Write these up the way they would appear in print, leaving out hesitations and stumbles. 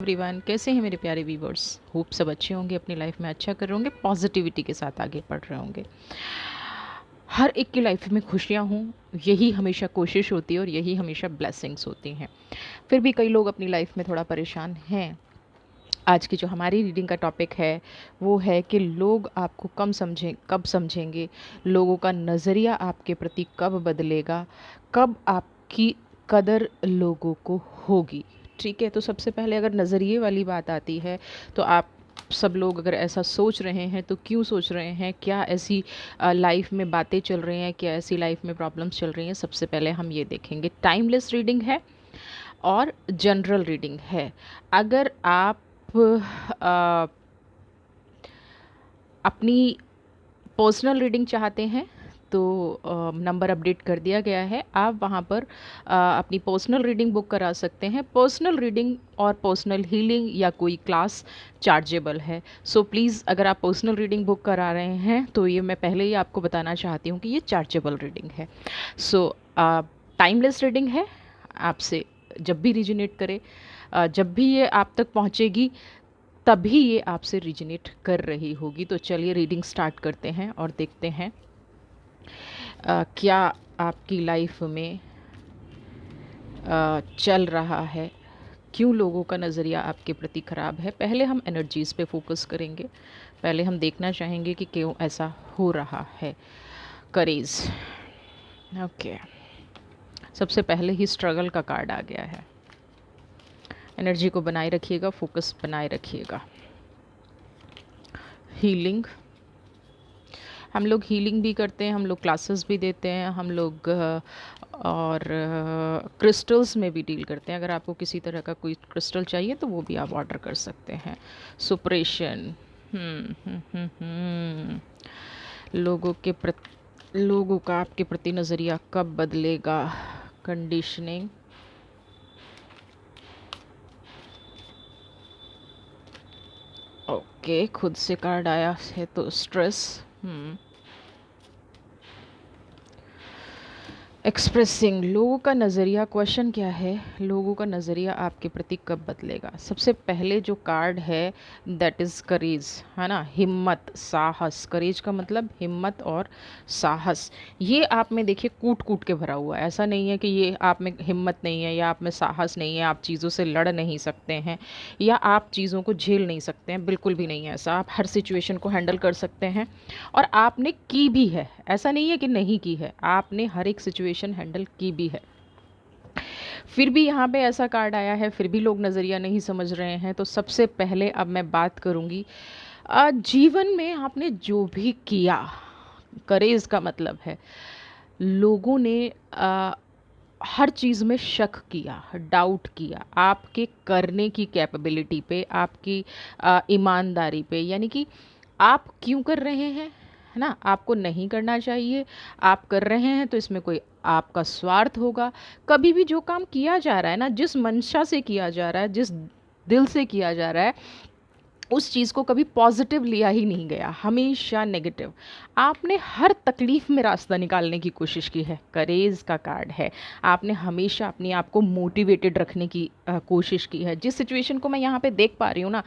Everyone, कैसे हैं मेरे प्यारे व्यूवर्स। होप सब अच्छे होंगे, अपनी लाइफ में अच्छा कर रहे होंगे, पॉजिटिविटी के साथ आगे बढ़ रहे होंगे। हर एक की लाइफ में खुशियां हों, यही हमेशा कोशिश होती है और यही हमेशा ब्लेसिंग्स होती हैं। फिर भी कई लोग अपनी लाइफ में थोड़ा परेशान हैं। आज की जो हमारी रीडिंग का टॉपिक है वो है कि लोग आपको कब समझेंगे, लोगों का नज़रिया आपके प्रति कब बदलेगा, कब आपकी कदर लोगों को होगी। ठीक है, तो सबसे पहले अगर नज़रिए वाली बात आती है तो आप सब लोग अगर ऐसा सोच रहे हैं तो क्यों सोच रहे हैं, क्या ऐसी लाइफ में बातें चल रही हैं, क्या ऐसी लाइफ में प्रॉब्लम्स चल रही हैं। सबसे पहले हम ये देखेंगे, टाइमलेस रीडिंग है और जनरल रीडिंग है। अगर आप अ, अपनी पर्सनल रीडिंग चाहते हैं तो नंबर अपडेट कर दिया गया है, आप वहाँ पर अपनी पर्सनल रीडिंग बुक करा सकते हैं। पर्सनल रीडिंग और पर्सनल हीलिंग या कोई क्लास चार्जेबल है। सो प्लीज़, अगर आप पर्सनल रीडिंग बुक करा रहे हैं तो ये मैं पहले ही आपको बताना चाहती हूँ कि ये चार्जेबल रीडिंग है। सो टाइमलेस रीडिंग है, आपसे जब भी रिजोनेट करे, जब भी ये आप तक पहुँचेगी तभी ये आपसे रिजोनेट कर रही होगी। तो चलिए रीडिंग स्टार्ट करते हैं और देखते हैं क्या आपकी लाइफ में चल रहा है, क्यों लोगों का नज़रिया आपके प्रति ख़राब है। पहले हम एनर्जीज़ पे फोकस करेंगे, पहले हम देखना चाहेंगे कि क्यों ऐसा हो रहा है। करेज, ओके, सबसे पहले ही स्ट्रगल का कार्ड आ गया है। एनर्जी को बनाए रखिएगा, फोकस बनाए रखिएगा। हीलिंग, हम लोग हीलिंग भी करते हैं, हम लोग क्लासेस भी देते हैं, हम लोग और क्रिस्टल्स में भी डील करते हैं। अगर आपको किसी तरह का कोई क्रिस्टल चाहिए तो वो भी आप ऑर्डर कर सकते हैं। सुपरेशन, लोगों का आपके प्रति नज़रिया कब बदलेगा। कंडीशनिंग, ओके, खुद से कार्ड आया है तो स्ट्रेस। एक्सप्रेसिंग, लोगों का नज़रिया, क्वेश्चन क्या है, लोगों का नज़रिया आपके प्रति कब बदलेगा। सबसे पहले जो कार्ड है दैट इज़ करेज, है ना, हिम्मत, साहस। करेज का मतलब हिम्मत और साहस। ये आप में देखिए कूट कूट के भरा हुआ है। ऐसा नहीं है कि ये आप में हिम्मत नहीं है या आप में साहस नहीं है, आप चीज़ों से लड़ नहीं सकते हैं या आप चीज़ों को झेल नहीं सकते हैं, बिल्कुल भी नहीं है ऐसा। आप हर सिचुएशन को हैंडल कर सकते हैं और आपने की भी है, ऐसा नहीं है कि नहीं की है, आपने हर एक सिचुएशन हैंडल की भी है। फिर भी यहाँ पे ऐसा कार्ड आया है, फिर भी लोग नज़रिया नहीं समझ रहे हैं। तो सबसे पहले अब मैं बात करूँगी, जीवन में आपने जो भी किया, करेज का मतलब है लोगों ने हर चीज़ में शक किया, डाउट किया आपके करने की कैपेबिलिटी पे, आपकी ईमानदारी पे। यानी कि आप क्यों कर रहे हैं, है ना, आपको नहीं करना चाहिए, आप कर रहे हैं तो इसमें कोई आपका स्वार्थ होगा। कभी भी जो काम किया जा रहा है ना, जिस मंशा से किया जा रहा है, जिस दिल से किया जा रहा है, उस चीज़ को कभी पॉजिटिव लिया ही नहीं गया, हमेशा नेगेटिव। आपने हर तकलीफ़ में रास्ता निकालने की कोशिश की है, करेज का कार्ड है। आपने हमेशा अपने आप को मोटिवेटेड रखने की कोशिश की है। जिस सिचुएशन को मैं यहाँ पे देख पा रही हूँ ना,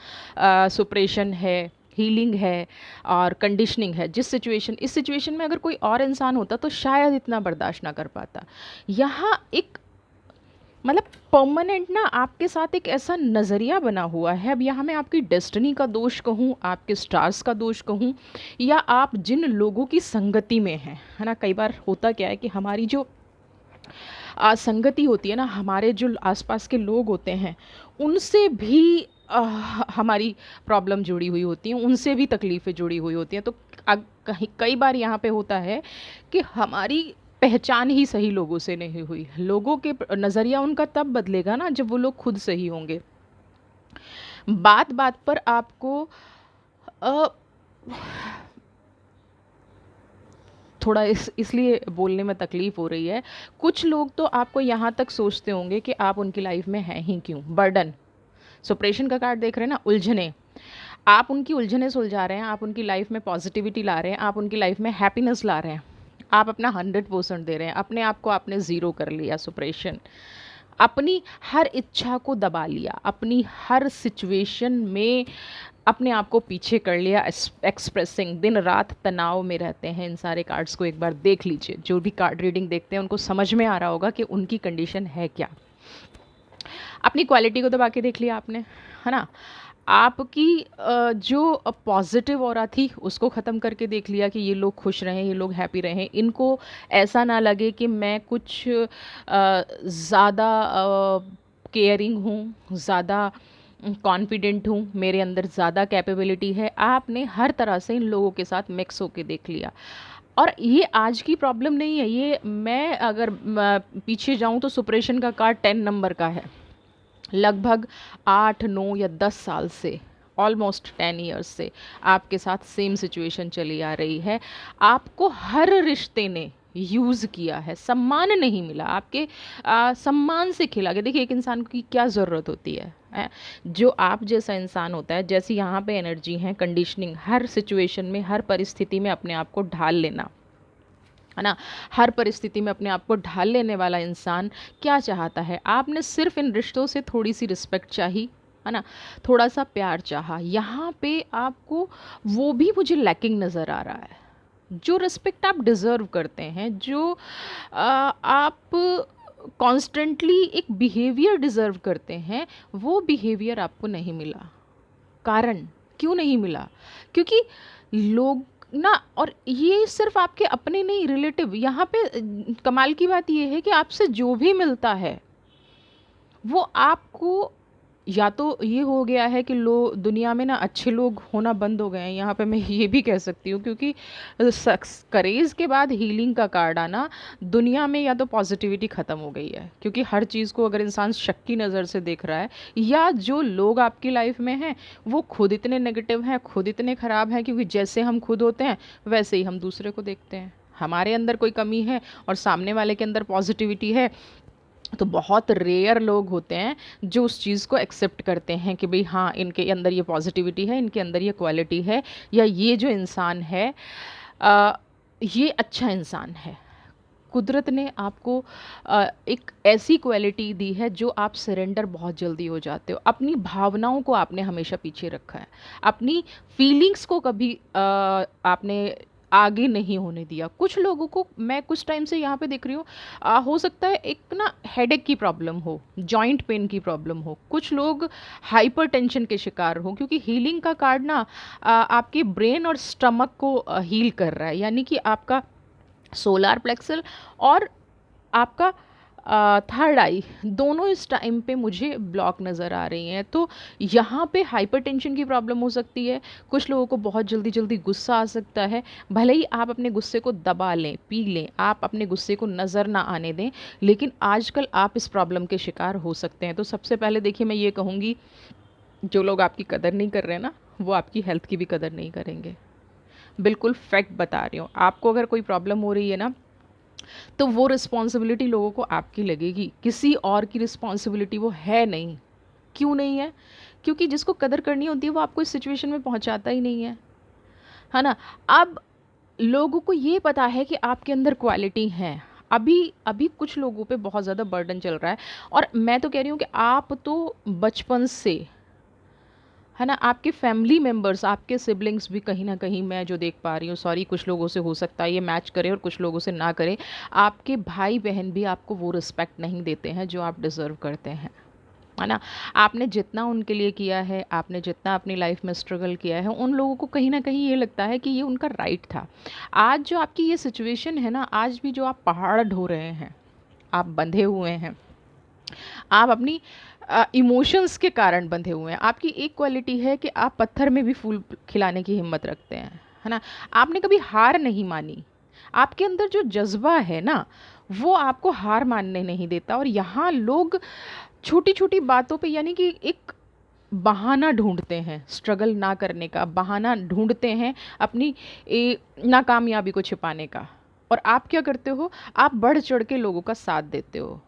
सुप्रेशन है, हीलिंग है और कंडीशनिंग है। जिस सिचुएशन, इस सिचुएशन में अगर कोई और इंसान होता तो शायद इतना बर्दाश्त ना कर पाता। यहाँ एक मतलब परमानेंट ना आपके साथ एक ऐसा नज़रिया बना हुआ है। अब यहाँ मैं आपकी डेस्टिनी का दोष कहूँ, आपके स्टार्स का दोष कहूँ, या आप जिन लोगों की संगति में हैं, है ना। कई बार होता क्या है कि हमारी जो संगति होती है ना, हमारे जो आसपास के लोग होते हैं उनसे भी हमारी प्रॉब्लम जुड़ी हुई होती हैं, उनसे भी तकलीफ़ें जुड़ी हुई होती हैं। तो कहीं कई बार यहाँ पे होता है कि हमारी पहचान ही सही लोगों से नहीं हुई। लोगों के नज़रिया उनका तब बदलेगा ना जब वो लोग खुद सही होंगे। बात बात पर आपको अ, थोड़ा इसलिए बोलने में तकलीफ़ हो रही है। कुछ लोग तो आपको यहाँ तक सोचते होंगे कि आप उनकी लाइफ में हैं ही क्यों। बर्डन, सुप्रेशन का कार्ड देख रहे हैं ना, उलझने। आप उनकी उलझने सुलझा रहे हैं, आप उनकी लाइफ में पॉजिटिविटी ला रहे हैं, आप उनकी लाइफ में हैप्पीनेस ला रहे हैं, आप अपना 100% दे रहे हैं, अपने आप को आपने ज़ीरो कर लिया। सुप्रेशन, अपनी हर इच्छा को दबा लिया, अपनी हर सिचुएशन में अपने आप को पीछे कर लिया, एक्सप्रेसिंग, दिन रात तनाव में रहते हैं। इन सारे कार्ड्स को एक बार देख लीजिए, जो भी कार्ड रीडिंग देखते हैं उनको समझ में आ रहा होगा कि उनकी कंडीशन है क्या। अपनी क्वालिटी को दबा के देख लिया आपने, है ना। आपकी जो पॉजिटिव ऑरा थी उसको ख़त्म करके देख लिया कि ये लोग खुश रहें, ये लोग हैप्पी रहें, इनको ऐसा ना लगे कि मैं कुछ ज़्यादा केयरिंग हूँ, ज़्यादा कॉन्फिडेंट हूँ, मेरे अंदर ज़्यादा कैपेबिलिटी है। आपने हर तरह से इन लोगों के साथ मिक्स होके देख लिया। और ये आज की प्रॉब्लम नहीं है, ये मैं अगर पीछे जाऊँ तो सुपरेशन का कार्ड 10 नंबर का है, लगभग 8, 9 या 10 साल से, ऑलमोस्ट 10 ईयर्स से आपके साथ सेम सिचुएशन चली आ रही है। आपको हर रिश्ते ने यूज़ किया है, सम्मान नहीं मिला, आपके सम्मान से खिला के देखिए एक इंसान की क्या ज़रूरत होती है। जो आप जैसा इंसान होता है, जैसी यहाँ पे एनर्जी है, कंडीशनिंग, हर सिचुएशन में, हर परिस्थिति में अपने आप को ढाल लेना, है ना। हर परिस्थिति में अपने आप को ढाल लेने वाला इंसान क्या चाहता है, आपने सिर्फ इन रिश्तों से थोड़ी सी रिस्पेक्ट चाहिए, है ना, थोड़ा सा प्यार चाहा। यहाँ पे आपको वो भी मुझे लैकिंग नज़र आ रहा है। जो रिस्पेक्ट आप डिज़र्व करते हैं, जो आप कॉन्स्टेंटली एक बिहेवियर डिज़र्व करते हैं, वो बिहेवियर आपको नहीं मिला। कारण क्यों नहीं मिला? क्योंकि लोग ना, और ये सिर्फ आपके अपने नहीं, रिलेटिव, यहाँ पे कमाल की बात ये है कि आपसे जो भी मिलता है वो आपको, या तो ये हो गया है कि दुनिया में ना अच्छे लोग होना बंद हो गए हैं, यहाँ पे मैं ये भी कह सकती हूँ, क्योंकि करेज के बाद हीलिंग का कार्ड आना, दुनिया में या तो पॉजिटिविटी ख़त्म हो गई है, क्योंकि हर चीज़ को अगर इंसान शक की नज़र से देख रहा है, या जो लोग आपकी लाइफ में हैं वो खुद इतने नेगेटिव हैं, खुद इतने ख़राब हैं, क्योंकि जैसे हम खुद होते हैं वैसे ही हम दूसरे को देखते हैं। हमारे अंदर कोई कमी है और सामने वाले के अंदर पॉजिटिविटी है, तो बहुत रेयर लोग होते हैं जो उस चीज़ को एक्सेप्ट करते हैं कि भाई हाँ, इनके अंदर ये पॉजिटिविटी है, इनके अंदर ये क्वालिटी है, या ये जो इंसान है ये अच्छा इंसान है। कुदरत ने आपको एक ऐसी क्वालिटी दी है जो आप सरेंडर बहुत जल्दी हो जाते हो। अपनी भावनाओं को आपने हमेशा पीछे रखा है, अपनी फीलिंग्स को कभी आपने आगे नहीं होने दिया। कुछ लोगों को मैं कुछ टाइम से यहाँ पे देख रही हूँ, हो सकता है एक ना हेडेक की प्रॉब्लम हो, जॉइंट पेन की प्रॉब्लम हो, कुछ लोग हाइपर टेंशन के शिकार हो, क्योंकि हीलिंग का कार्ड ना आपके ब्रेन और स्टमक को हील कर रहा है, यानी कि आपका सोलार प्लेक्सल और आपका थर्ड आई दोनों इस टाइम पे मुझे ब्लॉक नज़र आ रही हैं। तो यहाँ पे हाइपरटेंशन की प्रॉब्लम हो सकती है, कुछ लोगों को बहुत जल्दी जल्दी गुस्सा आ सकता है। भले ही आप अपने गुस्से को दबा लें, पी लें, आप अपने गुस्से को नज़र ना आने दें, लेकिन आजकल आप इस प्रॉब्लम के शिकार हो सकते हैं। तो सबसे पहले देखिए, मैं ये कहूँगी, जो लोग आपकी कदर नहीं कर रहे हैं ना, वो आपकी हेल्थ की भी कदर नहीं करेंगे। बिल्कुल फैक्ट बता रही हूँ। आपको अगर कोई प्रॉब्लम हो रही है ना, तो वो रिस्पॉन्सिबिलिटी लोगों को आपकी लगेगी, किसी और की रिस्पॉन्सिबिलिटी वो है नहीं। क्यों नहीं है? क्योंकि जिसको कदर करनी होती है वो आपको इस सिचुएशन में पहुंचाता ही नहीं है ना। अब लोगों को ये पता है कि आपके अंदर क्वालिटी है। अभी अभी कुछ लोगों पे बहुत ज़्यादा बर्डन चल रहा है, और मैं तो कह रही हूँ कि आप तो बचपन से, है ना, आपके फैमिली मेम्बर्स, आपके सिबलिंग्स भी कहीं ना कहीं, मैं जो देख पा रही हूँ, सॉरी कुछ लोगों से हो सकता है ये मैच करे और कुछ लोगों से ना करे, आपके भाई बहन भी आपको वो रिस्पेक्ट नहीं देते हैं जो आप डिज़र्व करते हैं, है ना। आपने जितना उनके लिए किया है, आपने जितना अपनी लाइफ में स्ट्रगल किया है, उन लोगों को कहीं ना कहीं ये लगता है कि ये उनका राइट था। आज जो आपकी ये सिचुएशन है ना, आज भी जो आप पहाड़ ढो रहे हैं, आप बंधे हुए हैं, आप अपनी इमोशंस के कारण बंधे हुए हैं। आपकी एक क्वालिटी है कि आप पत्थर में भी फूल खिलाने की हिम्मत रखते हैं, है ना। आपने कभी हार नहीं मानी। आपके अंदर जो जज्बा है ना, वो आपको हार मानने नहीं देता। और यहाँ लोग छोटी छोटी बातों पे, यानी कि एक बहाना ढूंढते हैं, स्ट्रगल ना करने का बहाना ढूंढते हैं, अपनी नाकामयाबी को छिपाने का। और आप क्या करते हो? आप बढ़ चढ़ के लोगों का साथ देते हो,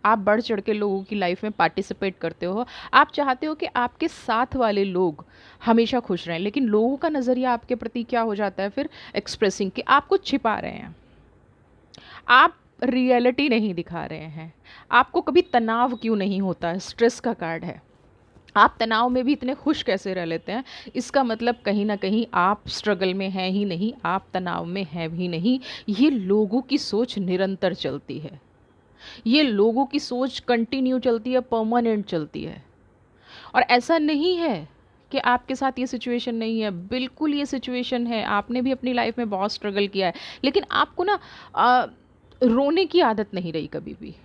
आप बढ़ चढ़ के लोगों की लाइफ में पार्टिसिपेट करते हो। आप चाहते हो कि आपके साथ वाले लोग हमेशा खुश रहें, लेकिन लोगों का नज़रिया आपके प्रति क्या हो जाता है फिर? एक्सप्रेसिंग, कि आप कुछ छिपा रहे हैं, आप रियलिटी नहीं दिखा रहे हैं। आपको कभी तनाव क्यों नहीं होता है? स्ट्रेस का कार्ड है। आप तनाव में भी इतने खुश कैसे रह लेते हैं? इसका मतलब कहीं ना कहीं आप स्ट्रगल में हैं ही नहीं, आप तनाव में हैं भी नहीं। ये लोगों की सोच निरंतर चलती है, ये लोगों की सोच कंटिन्यू चलती है, परमानेंट चलती है। और ऐसा नहीं है कि आपके साथ ये सिचुएशन नहीं है, बिल्कुल ये सिचुएशन है। आपने भी अपनी लाइफ में बहुत स्ट्रगल किया है, लेकिन आपको ना रोने की आदत नहीं रही कभी भी।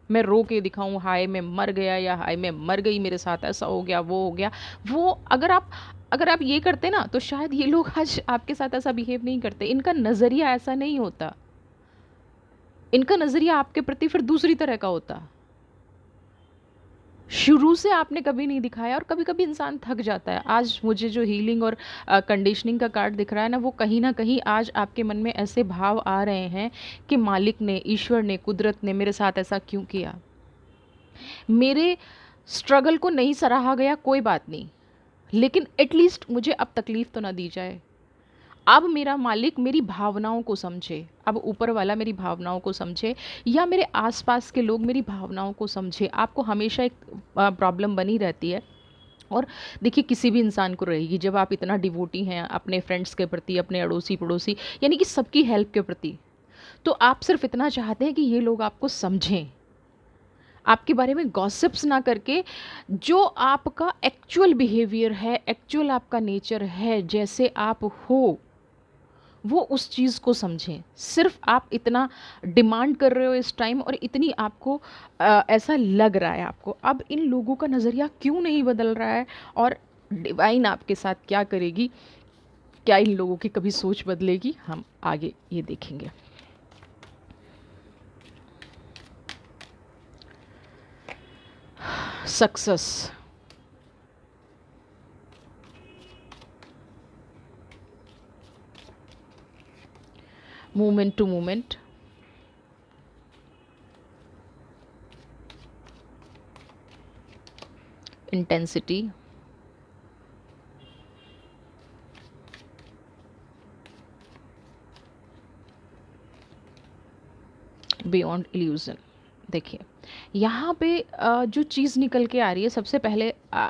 मैं रो के दिखाऊं, हाय मैं मर गया या हाय मैं मर गई, मेरे साथ ऐसा हो गया वो हो गया। वो अगर आप ये करते ना तो शायद ये लोग आज आपके साथ ऐसा बिहेव नहीं करते। इनका नज़रिया ऐसा नहीं होता, इनका नज़रिया आपके प्रति फिर दूसरी तरह का होता। शुरू से आपने कभी नहीं दिखाया, और कभी कभी इंसान थक जाता है। आज मुझे जो हीलिंग और कंडीशनिंग का कार्ड दिख रहा है ना, वो कहीं ना कहीं आज आपके मन में ऐसे भाव आ रहे हैं कि मालिक ने, ईश्वर ने, कुदरत ने मेरे साथ ऐसा क्यों किया। मेरे स्ट्रगल को नहीं सराहा गया, कोई बात नहीं, लेकिन एटलीस्ट मुझे अब तकलीफ़ तो ना दी जाए। अब मेरा मालिक मेरी भावनाओं को समझे, अब ऊपर वाला मेरी भावनाओं को समझे, या मेरे आसपास के लोग मेरी भावनाओं को समझे। आपको हमेशा एक प्रॉब्लम बनी रहती है, और देखिए किसी भी इंसान को रहेगी, जब आप इतना डिवोटी हैं अपने फ्रेंड्स के प्रति, अपने अड़ोसी पड़ोसी, यानी कि सबकी हेल्प के प्रति, तो आप सिर्फ इतना चाहते हैं कि ये लोग आपको समझें, आपके बारे में गॉसिप्स ना करके जो आपका एक्चुअल बिहेवियर है, एक्चुअल आपका नेचर है, जैसे आप हो, वो उस चीज़ को समझें। सिर्फ आप इतना डिमांड कर रहे हो इस टाइम, और इतनी आपको ऐसा लग रहा है आपको। अब इन लोगों का नज़रिया क्यों नहीं बदल रहा है, और डिवाइन आपके साथ क्या करेगी, क्या इन लोगों की कभी सोच बदलेगी, हम आगे ये देखेंगे। Success, moment to moment, intensity, beyond illusion. देखिए यहाँ पे जो चीज़ निकल के आ रही है, सबसे पहले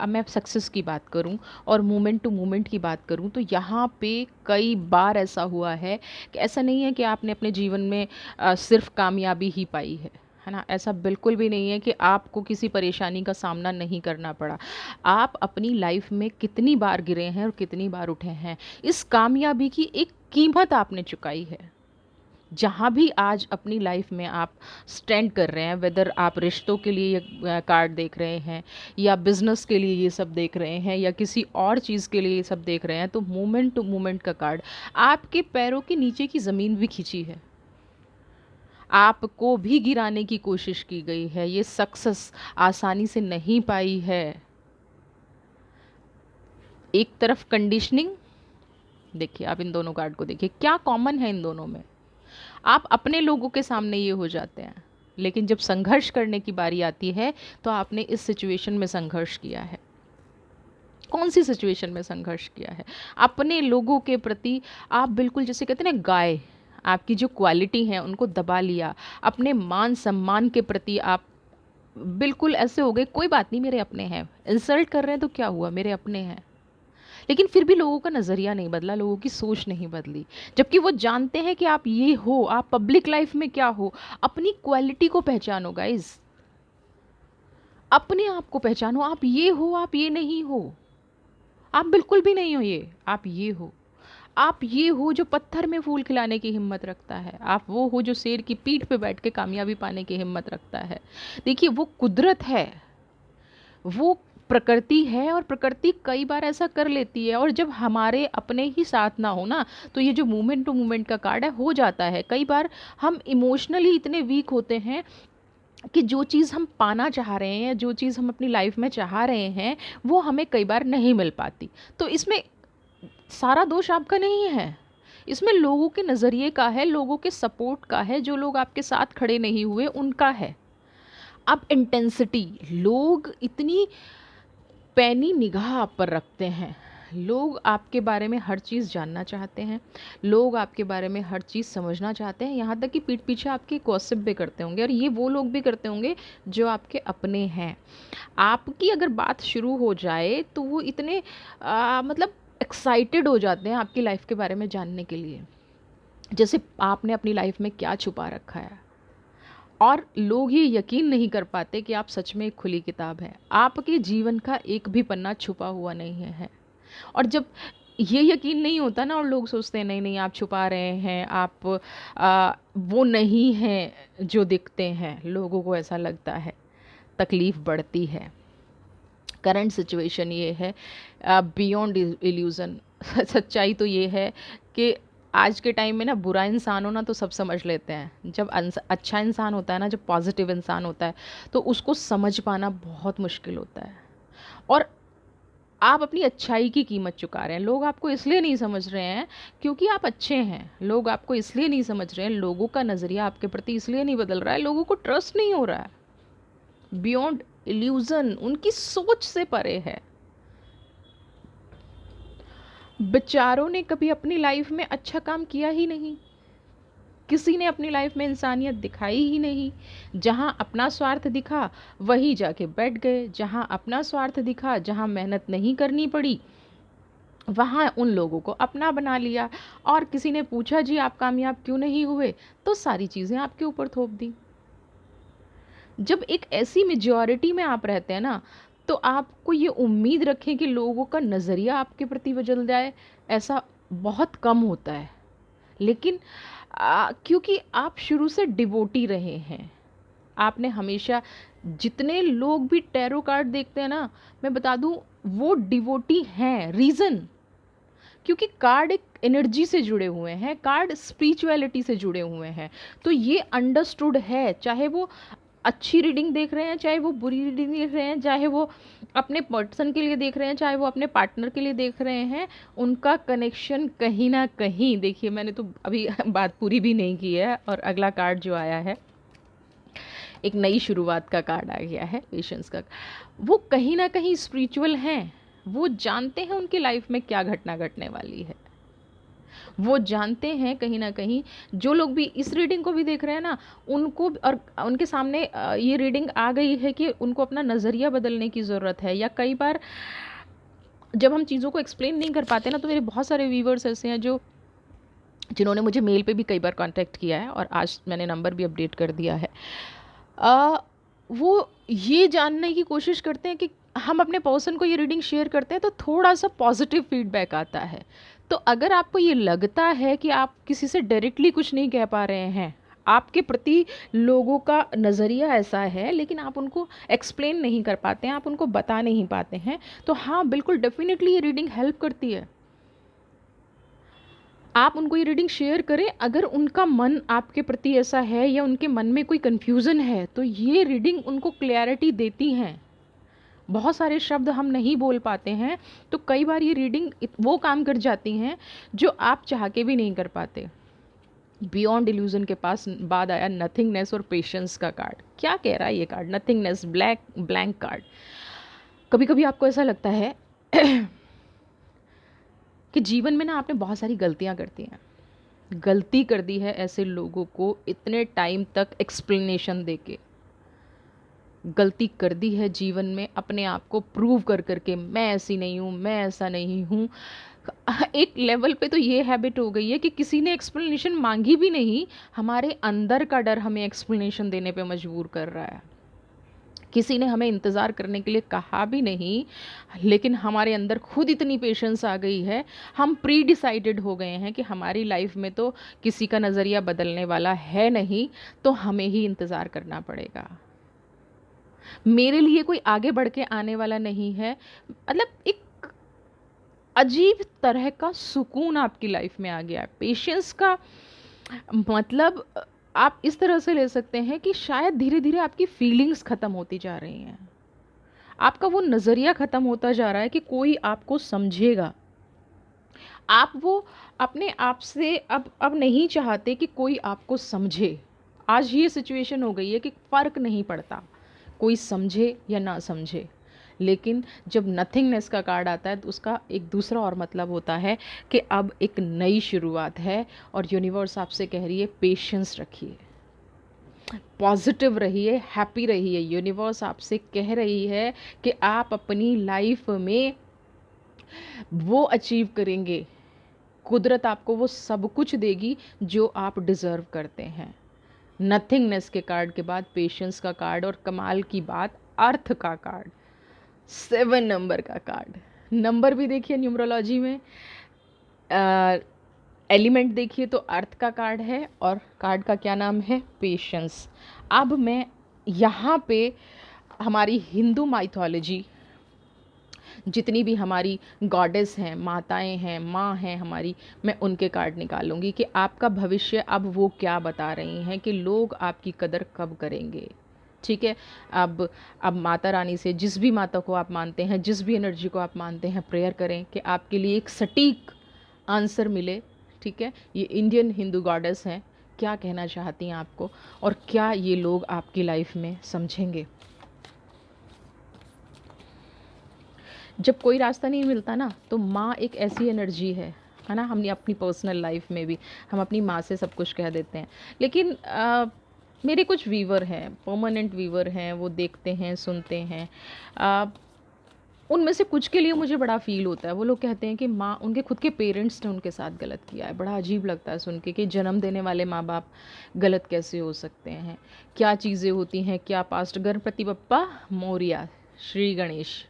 मैं सक्सेस की बात करूँ और मोमेंट टू मोमेंट की बात करूँ, तो यहाँ पे कई बार ऐसा हुआ है कि ऐसा नहीं है कि आपने अपने जीवन में सिर्फ कामयाबी ही पाई है ना। ऐसा बिल्कुल भी नहीं है कि आपको किसी परेशानी का सामना नहीं करना पड़ा। आप अपनी लाइफ में कितनी बार गिरे हैं और कितनी बार उठे हैं, इस कामयाबी की एक कीमत आपने चुकाई है। जहाँ भी आज अपनी लाइफ में आप स्टैंड कर रहे हैं, वेदर आप रिश्तों के लिए ये कार्ड देख रहे हैं, या बिज़नेस के लिए ये सब देख रहे हैं, या किसी और चीज़ के लिए ये सब देख रहे हैं, तो मोमेंट टू मोमेंट का कार्ड आपके पैरों के नीचे की ज़मीन भी खींची है, आपको भी गिराने की कोशिश की गई है। ये सक्सेस आसानी से नहीं पाई है। एक तरफ कंडीशनिंग, देखिए आप इन दोनों कार्ड को देखिए, क्या कॉमन है इन दोनों में। आप अपने लोगों के सामने ये हो जाते हैं, लेकिन जब संघर्ष करने की बारी आती है तो आपने इस सिचुएशन में संघर्ष किया है। कौन सी सिचुएशन में संघर्ष किया है? अपने लोगों के प्रति आप बिल्कुल, जैसे कहते हैं ना, गाय, आपकी जो क्वालिटी है उनको दबा लिया। अपने मान सम्मान के प्रति आप बिल्कुल ऐसे हो गए, कोई बात नहीं, मेरे अपने हैं, इंसल्ट कर रहे हैं तो क्या हुआ, मेरे अपने हैं। लेकिन फिर भी लोगों का नज़रिया नहीं बदला, लोगों की सोच नहीं बदली, जबकि वो जानते हैं कि आप ये हो, आप पब्लिक लाइफ में क्या हो। अपनी क्वालिटी को पहचानो गाइज, अपने आप को पहचानो। आप ये हो, आप ये नहीं हो, आप बिल्कुल भी नहीं हो ये, आप ये हो। आप ये हो जो पत्थर में फूल खिलाने की हिम्मत रखता है, आप वो हो जो शेर की पीठ पे बैठ के कामयाबी पाने की हिम्मत रखता है। देखिए वो कुदरत है, वो प्रकृति है, और प्रकृति कई बार ऐसा कर लेती है। और जब हमारे अपने ही साथ ना हो ना, तो ये जो मोमेंट टू मोमेंट का कार्ड है, हो जाता है कई बार हम इमोशनली इतने वीक होते हैं कि जो चीज़ हम पाना चाह रहे हैं, जो चीज़ हम अपनी लाइफ में चाह रहे हैं, वो हमें कई बार नहीं मिल पाती। तो इसमें सारा दोष आपका नहीं है, इसमें लोगों के नज़रिए का है, लोगों के सपोर्ट का है, जो लोग आपके साथ खड़े नहीं हुए उनका है। अब इंटेंसिटी, लोग इतनी पैनी निगाह आप पर रखते हैं, लोग आपके बारे में हर चीज़ जानना चाहते हैं, लोग आपके बारे में हर चीज़ समझना चाहते हैं, यहाँ तक कि पीठ पीछे आपकी गॉसिप भी करते होंगे, और ये वो लोग भी करते होंगे जो आपके अपने हैं। आपकी अगर बात शुरू हो जाए तो वो इतने मतलब एक्साइटेड हो जाते हैं आपकी लाइफ के बारे में जानने के लिए, जैसे आपने अपनी लाइफ में क्या छुपा रखा है। और लोग ये यकीन नहीं कर पाते कि आप सच में एक खुली किताब हैं, आपके जीवन का एक भी पन्ना छुपा हुआ नहीं है। और जब ये यकीन नहीं होता ना, और लोग सोचते हैं नहीं नहीं आप छुपा रहे हैं, आप वो नहीं हैं जो दिखते हैं, लोगों को ऐसा लगता है, तकलीफ़ बढ़ती है। करंट सिचुएशन ये है, बियॉन्ड इल्यूज़न। सच्चाई तो ये है कि आज के टाइम में ना बुरा इंसान हो ना तो सब समझ लेते हैं, जब अच्छा इंसान होता है ना, जब पॉजिटिव इंसान होता है तो उसको समझ पाना बहुत मुश्किल होता है। और आप अपनी अच्छाई की कीमत चुका रहे हैं, लोग आपको इसलिए नहीं समझ रहे हैं क्योंकि आप अच्छे हैं, लोग आपको इसलिए नहीं समझ रहे हैं, लोगों का नज़रिया आपके प्रति इसलिए नहीं बदल रहा है, लोगों को ट्रस्ट नहीं हो रहा है। बियॉन्ड इल्यूज़न, उनकी सोच से परे है। बेचारों ने कभी अपनी लाइफ में अच्छा काम किया ही नहीं, किसी ने अपनी लाइफ में इंसानियत दिखाई ही नहीं। जहाँ अपना स्वार्थ दिखा वहीं जाके बैठ गए, जहाँ अपना स्वार्थ दिखा, जहाँ मेहनत नहीं करनी पड़ी वहाँ उन लोगों को अपना बना लिया। और किसी ने पूछा जी आप कामयाब क्यों नहीं हुए, तो सारी चीज़ें आपके ऊपर थोप दी। जब एक ऐसी मेजॉरिटी में आप रहते हैं ना, तो आपको ये उम्मीद रखें कि लोगों का नज़रिया आपके प्रति बदल जाए, ऐसा बहुत कम होता है। लेकिन क्योंकि आप शुरू से डिवोटी रहे हैं, आपने हमेशा, जितने लोग भी टैरो कार्ड देखते हैं ना, मैं बता दूं वो डिवोटी हैं। रीज़न, क्योंकि कार्ड एक एनर्जी से जुड़े हुए हैं, कार्ड स्पिरिचुअलिटी से जुड़े हुए हैं। तो ये अंडरस्टूड है, चाहे वो अच्छी रीडिंग देख रहे हैं, चाहे वो बुरी रीडिंग देख रहे हैं, चाहे वो अपने पर्सन के लिए देख रहे हैं, चाहे वो अपने पार्टनर के लिए देख रहे हैं, उनका कनेक्शन कहीं ना कहीं, देखिए मैंने तो अभी बात पूरी भी नहीं की है, और अगला कार्ड जो आया है एक नई शुरुआत का कार्ड आ गया है, पेशेंस का। वो कहीं ना कहीं स्पिरिचुअल हैं, वो जानते हैं उनकी लाइफ में क्या घटना घटने वाली है, वो जानते हैं कहीं ना कहीं। जो लोग भी इस रीडिंग को भी देख रहे हैं ना, उनको और उनके सामने ये रीडिंग आ गई है कि उनको अपना नज़रिया बदलने की ज़रूरत है। या कई बार जब हम चीज़ों को एक्सप्लेन नहीं कर पाते ना, तो मेरे बहुत सारे व्यूवर्स ऐसे हैं जिन्होंने मुझे मेल पे भी कई बार कांटेक्ट किया है, और आज मैंने नंबर भी अपडेट कर दिया है। वो ये जानने की कोशिश करते हैं कि हम अपने पर्सन को ये रीडिंग शेयर करते हैं तो थोड़ा सा पॉजिटिव फीडबैक आता है। तो अगर आपको ये लगता है कि आप किसी से डायरेक्टली कुछ नहीं कह पा रहे हैं, आपके प्रति लोगों का नज़रिया ऐसा है, लेकिन आप उनको एक्सप्लेन नहीं कर पाते हैं, आप उनको बता नहीं पाते हैं, तो हाँ बिल्कुल डेफिनेटली ये रीडिंग हेल्प करती है। आप उनको ये रीडिंग शेयर करें। अगर उनका मन आपके प्रति ऐसा है या उनके मन में कोई कन्फ्यूज़न है, तो ये रीडिंग उनको क्लैरिटी देती हैं। बहुत सारे शब्द हम नहीं बोल पाते हैं, तो कई बार ये रीडिंग वो काम कर जाती हैं जो आप चाह के भी नहीं कर पाते। बियॉन्ड इल्यूजन के पास बाद आया नथिंगनेस और पेशेंस का कार्ड। क्या कह रहा है ये कार्ड? Nothingness, blank card. कभी कभी आपको ऐसा लगता है कि जीवन में ना आपने बहुत सारी गलतियां करती हैं, गलती कर दी है ऐसे लोगों को इतने टाइम तक एक्सप्लेनेशन देके, गलती कर दी है जीवन में अपने आप को प्रूव कर करके, मैं ऐसी नहीं हूँ, मैं ऐसा नहीं हूँ। एक लेवल पे तो ये हैबिट हो गई है कि किसी ने एक्सप्लेनेशन मांगी भी नहीं, हमारे अंदर का डर हमें एक्सप्लेनेशन देने पे मजबूर कर रहा है। किसी ने हमें इंतज़ार करने के लिए कहा भी नहीं, लेकिन हमारे अंदर खुद इतनी पेशेंस आ गई है, हम प्री डिसाइडेड हो गए हैं कि हमारी लाइफ में तो किसी का नज़रिया बदलने वाला है नहीं, तो हमें ही इंतज़ार करना पड़ेगा। मेरे लिए कोई आगे बढ़ के आने वाला नहीं है। मतलब एक अजीब तरह का सुकून आपकी लाइफ में आ गया है। पेशेंस का मतलब आप इस तरह से ले सकते हैं कि शायद धीरे धीरे आपकी फीलिंग्स ख़त्म होती जा रही हैं, आपका वो नज़रिया ख़त्म होता जा रहा है कि कोई आपको समझेगा। आप वो अपने आप से अब नहीं चाहते कि कोई आपको समझे। आज ये सिचुएशन हो गई है कि फ़र्क नहीं पड़ता कोई समझे या ना समझे, लेकिन जब नथिंगनेस का कार्ड आता है तो उसका एक दूसरा और मतलब होता है कि अब एक नई शुरुआत है और यूनिवर्स आपसे कह रही है पेशेंस रखिए, पॉजिटिव रहिए, हैप्पी रहिए। यूनिवर्स आपसे कह रही है कि आप अपनी लाइफ में वो अचीव करेंगे, कुदरत आपको वो सब कुछ देगी जो आप डिज़र्व करते हैं। नथिंगनेस के कार्ड के बाद पेशेंस का कार्ड और कमाल की बात अर्थ का कार्ड, 7 नंबर का कार्ड। नंबर भी देखिए न्यूमरोलॉजी में, एलिमेंट देखिए तो अर्थ का कार्ड है और कार्ड का क्या नाम है, पेशेंस। अब मैं यहाँ पे हमारी हिंदू माइथोलॉजी, जितनी भी हमारी गॉडेस हैं, माताएं हैं, माँ हैं हमारी, मैं उनके कार्ड निकालूंगी कि आपका भविष्य अब वो क्या बता रही हैं कि लोग आपकी कदर कब करेंगे। ठीक है, अब माता रानी से, जिस भी माता को आप मानते हैं, जिस भी एनर्जी को आप मानते हैं, प्रेयर करें कि आपके लिए एक सटीक आंसर मिले। ठीक है, ये इंडियन हिंदू गॉडेस हैं, क्या कहना चाहती हैं आपको और क्या ये लोग आपकी लाइफ में समझेंगे। जब कोई रास्ता नहीं मिलता ना तो माँ एक ऐसी एनर्जी है ना। हमने अपनी पर्सनल लाइफ में भी हम अपनी माँ से सब कुछ कह देते हैं, लेकिन मेरे कुछ वीवर हैं, परमानेंट वीवर हैं, वो देखते हैं, सुनते हैं। उनमें से कुछ के लिए मुझे बड़ा फील होता है। वो लोग कहते हैं कि माँ, उनके खुद के पेरेंट्स ने उनके साथ गलत किया है। बड़ा अजीब लगता है सुन के कि जन्म देने वाले माँ बाप गलत कैसे हो सकते हैं, क्या चीज़ें होती हैं, क्या पास्ट। गणपति बप्पा मोरिया, श्री गणेश।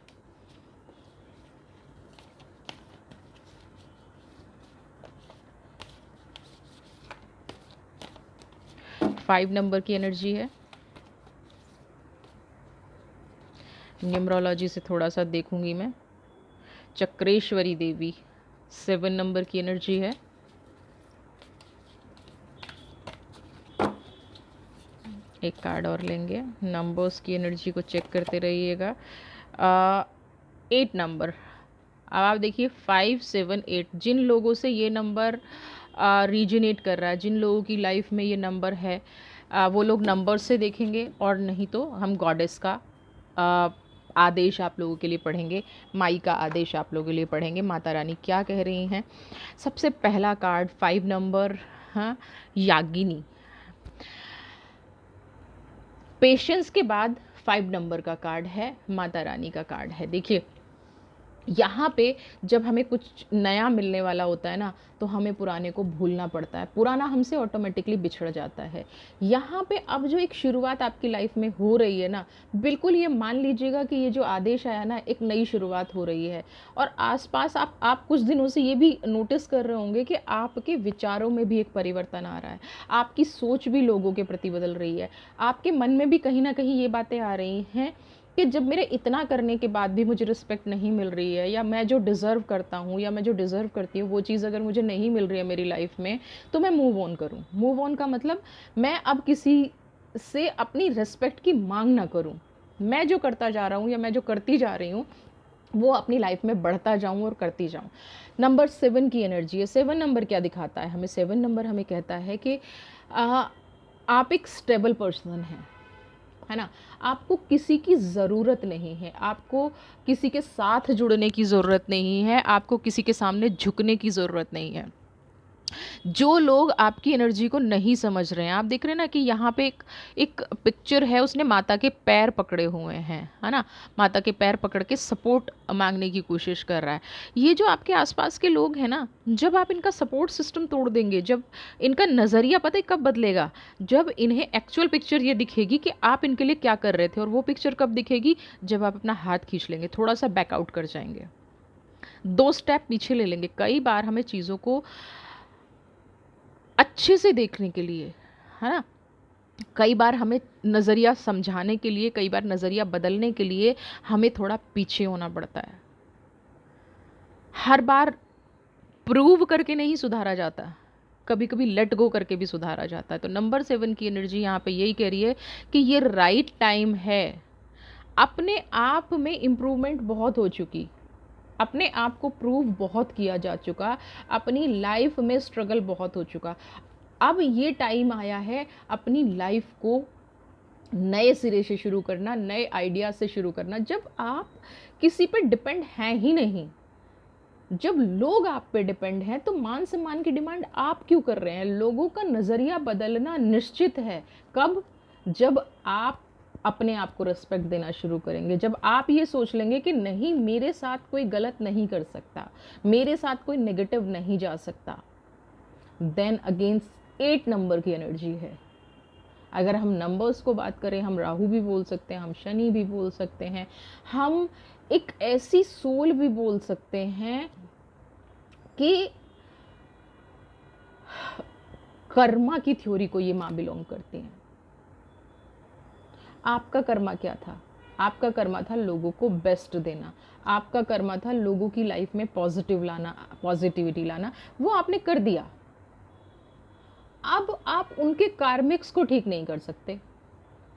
5 नंबर की एनर्जी है। न्यूमरोलॉजी से थोड़ा सा देखूंगी मैं। चक्रेश्वरी देवी, 7 नंबर की एनर्जी है। एक कार्ड और लेंगे, नंबर्स की एनर्जी को चेक करते रहिएगा। 8 नंबर। अब आप देखिए 5, 7, 8, जिन लोगों से ये नंबर रीजनेट कर रहा है, जिन लोगों की लाइफ में ये नंबर है, वो लोग नंबर से देखेंगे, और नहीं तो हम गॉडेस का आदेश आप लोगों के लिए पढ़ेंगे, माई का आदेश आप लोगों के लिए पढ़ेंगे। माता रानी क्या कह रही हैं। सबसे पहला कार्ड 5 नंबर, हाँ, यागिनी। पेशेंस के बाद 5 नंबर का कार्ड है, माता रानी का कार्ड है। देखिए यहाँ पे जब हमें कुछ नया मिलने वाला होता है ना तो हमें पुराने को भूलना पड़ता है, पुराना हमसे ऑटोमेटिकली बिछड़ जाता है। यहाँ पे अब जो एक शुरुआत आपकी लाइफ में हो रही है ना, बिल्कुल ये मान लीजिएगा कि ये जो आदेश आया ना, एक नई शुरुआत हो रही है। और आसपास आप कुछ दिनों से ये भी नोटिस कर रहे होंगे कि आपके विचारों में भी एक परिवर्तन आ रहा है, आपकी सोच भी लोगों के प्रति बदल रही है, आपके मन में भी कहीं ना कहीं ये बातें आ रही हैं कि जब मेरे इतना करने के बाद भी मुझे रिस्पेक्ट नहीं मिल रही है, या मैं जो डिज़र्व करता हूँ या मैं जो डिज़र्व करती हूँ वो चीज़ अगर मुझे नहीं मिल रही है मेरी लाइफ में, तो मैं मूव ऑन करूँ। मूव ऑन का मतलब मैं अब किसी से अपनी रिस्पेक्ट की मांग ना करूँ, मैं जो करता जा रहा हूँ या मैं जो करती जा रही हूँ वो अपनी लाइफ में बढ़ता जाऊँ और करती जाऊँ। नंबर 7 की एनर्जी है। 7 नंबर क्या दिखाता है हमें, 7 नंबर हमें कहता है कि आप एक स्टेबल पर्सन हैं, है ना। आपको किसी की ज़रूरत नहीं है, आपको किसी के साथ जुड़ने की ज़रूरत नहीं है, आपको किसी के सामने झुकने की ज़रूरत नहीं है। जो लोग आपकी एनर्जी को नहीं समझ रहे हैं, आप देख रहे हैं ना कि यहाँ पे एक पिक्चर है, उसने माता के पैर पकड़े हुए हैं, है ना। माता के पैर पकड़ के सपोर्ट मांगने की कोशिश कर रहा है। ये जो आपके आसपास के लोग हैं ना, जब आप इनका सपोर्ट सिस्टम तोड़ देंगे, जब इनका नज़रिया पता है कब बदलेगा, जब इन्हें एक्चुअल पिक्चर ये दिखेगी कि आप इनके लिए क्या कर रहे थे। और वो पिक्चर कब दिखेगी, जब आप अपना हाथ खींच लेंगे, थोड़ा सा बैकआउट कर जाएंगे, 2 स्टेप पीछे ले लेंगे। कई बार हमें चीज़ों को अच्छे से देखने के लिए, है ना, कई बार हमें नज़रिया समझाने के लिए, कई बार नज़रिया बदलने के लिए हमें थोड़ा पीछे होना पड़ता है। हर बार प्रूव करके नहीं सुधारा जाता, कभी कभी लेट गो करके भी सुधारा जाता है। तो नंबर 7 की एनर्जी यहाँ पे यही कह रही है कि ये राइट टाइम है। अपने आप में इम्प्रूवमेंट बहुत हो चुकी, अपने आप को प्रूव बहुत किया जा चुका, अपनी लाइफ में स्ट्रगल बहुत हो चुका। अब ये टाइम आया है अपनी लाइफ को नए सिरे से शुरू करना, नए आइडिया से शुरू करना। जब आप किसी पे डिपेंड हैं ही नहीं, जब लोग आप पे डिपेंड हैं, तो मान सम्मान की डिमांड आप क्यों कर रहे हैं? लोगों का नज़रिया बदलना निश्चित है। कब? जब आप अपने आप को रिस्पेक्ट देना शुरू करेंगे, जब आप ये सोच लेंगे कि नहीं, मेरे साथ कोई गलत नहीं कर सकता, मेरे साथ कोई नेगेटिव नहीं जा सकता, देन अगेंस्ट 8 नंबर की एनर्जी है। अगर हम नंबर्स को बात करें, हम राहु भी बोल सकते हैं, हम शनि भी बोल सकते हैं, हम एक ऐसी सोल भी बोल सकते हैं कि कर्मा की थ्योरी को ये माँ बिलोंग करती हैं। आपका कर्मा क्या था? आपका कर्मा था लोगों को बेस्ट देना, आपका कर्मा था लोगों की लाइफ में पॉजिटिविटी लाना। वो आपने कर दिया। अब आप उनके कार्मिक्स को ठीक नहीं कर सकते।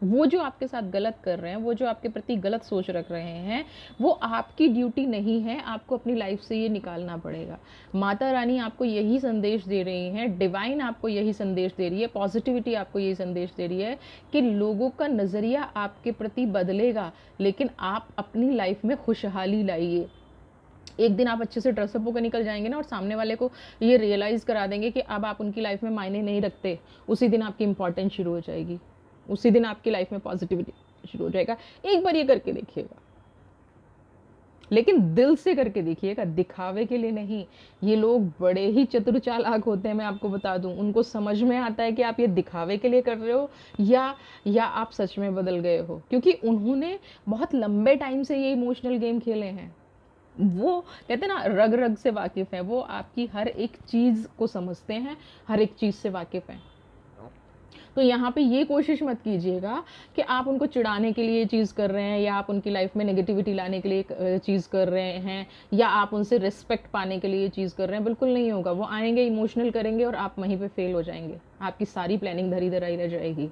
वो जो आपके साथ गलत कर रहे हैं, वो जो आपके प्रति गलत सोच रख रहे हैं, वो आपकी ड्यूटी नहीं है। आपको अपनी लाइफ से ये निकालना पड़ेगा। माता रानी आपको यही संदेश दे रही हैं, डिवाइन आपको यही संदेश दे रही है, पॉजिटिविटी आपको यही संदेश दे रही है कि लोगों का नज़रिया आपके प्रति बदलेगा, लेकिन आप अपनी लाइफ में खुशहाली लाइए। एक दिन आप अच्छे से ड्रेसअप होकर निकल जाएंगे ना, और सामने वाले को ये रियलाइज़ करा देंगे कि अब आप उनकी लाइफ में मायने नहीं रखते, उसी दिन आपकी इंपॉर्टेंस शुरू हो जाएगी, उसी दिन आपकी लाइफ में पॉजिटिविटी शुरू हो जाएगा। एक बार ये करके देखिएगा, लेकिन दिल से करके देखिएगा, दिखावे के लिए नहीं। ये लोग बड़े ही चतुर चालाक होते हैं, मैं आपको बता दूं। उनको समझ में आता है कि आप ये दिखावे के लिए कर रहे हो या आप सच में बदल गए हो, क्योंकि उन्होंने बहुत लंबे टाइम से ये इमोशनल गेम खेले हैं। वो कहते हैं ना, रग रग से वाकिफ़ है, वो आपकी हर एक चीज़ को समझते हैं, हर एक चीज़ से वाकिफ़ हैं। तो यहाँ पे ये कोशिश मत कीजिएगा कि आप उनको चिढ़ाने के लिए चीज़ कर रहे हैं, या आप उनकी लाइफ में नेगेटिविटी लाने के लिए चीज़ कर रहे हैं, या आप उनसे रिस्पेक्ट पाने के लिए चीज़ कर रहे हैं। बिल्कुल नहीं होगा। वो आएंगे, इमोशनल करेंगे, और आप वहीं पे फेल हो जाएंगे। आपकी सारी प्लानिंग धरी धराई रह जाएगी।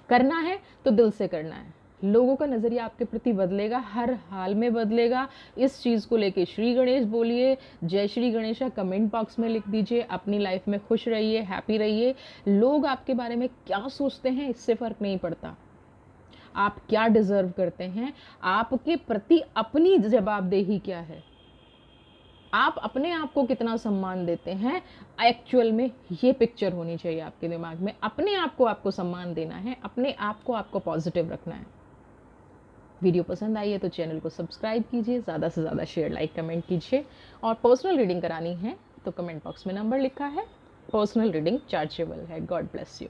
करना है तो दिल से करना है। लोगों का नज़रिया आपके प्रति बदलेगा, हर हाल में बदलेगा। इस चीज़ को लेके श्री गणेश बोलिए, जय श्री गणेशा कमेंट बॉक्स में लिख दीजिए। अपनी लाइफ में खुश रहिए, हैप्पी रहिए। लोग आपके बारे में क्या सोचते हैं, इससे फ़र्क नहीं पड़ता। आप क्या डिज़र्व करते हैं, आपके प्रति अपनी जवाबदेही क्या है, आप अपने आप को कितना सम्मान देते हैं, एक्चुअल में ये पिक्चर होनी चाहिए आपके दिमाग में। अपने आप को आपको सम्मान देना है, अपने आप को आपको पॉजिटिव रखना है। वीडियो पसंद आई है तो चैनल को सब्सक्राइब कीजिए, ज़्यादा से ज़्यादा शेयर, लाइक, कमेंट कीजिए। और पर्सनल रीडिंग करानी है तो कमेंट बॉक्स में नंबर लिखा है, पर्सनल रीडिंग चार्जेबल है। God bless you.